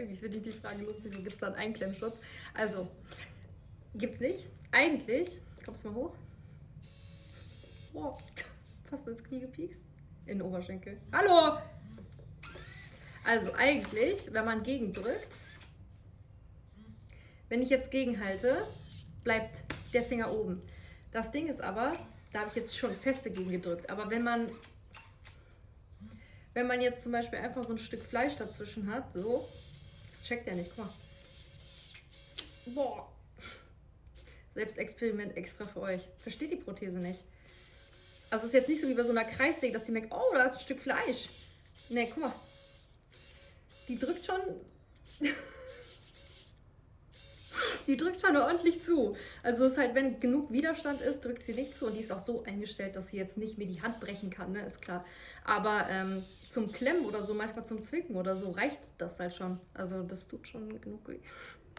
irgendwie finde ich die Frage lustig, so gibt es da einen Einklemmschutz? Also, gibt's nicht. Eigentlich, kommst du mal hoch? Oh, fast ins Knie gepiekst. In den Oberschenkel. Hallo! Also eigentlich, wenn man gegendrückt, wenn ich jetzt gegenhalte, bleibt der Finger oben. Das Ding ist aber, da habe ich jetzt schon feste gegen gedrückt, aber wenn man jetzt zum Beispiel einfach so ein Stück Fleisch dazwischen hat, so, das checkt er nicht, guck mal. Boah. Selbstexperiment extra für euch. Versteht die Prothese nicht. Also es ist jetzt nicht so wie bei so einer Kreissäge, dass die merkt, oh, da ist ein Stück Fleisch. Ne, guck mal. Die drückt schon... die drückt schon ordentlich zu. Also es ist halt, wenn genug Widerstand ist, drückt sie nicht zu. Und die ist auch so eingestellt, dass sie jetzt nicht mir die Hand brechen kann, ne, ist klar. Aber zum Klemmen oder so, manchmal zum Zwicken oder so, reicht das halt schon. Also das tut schon genug weh.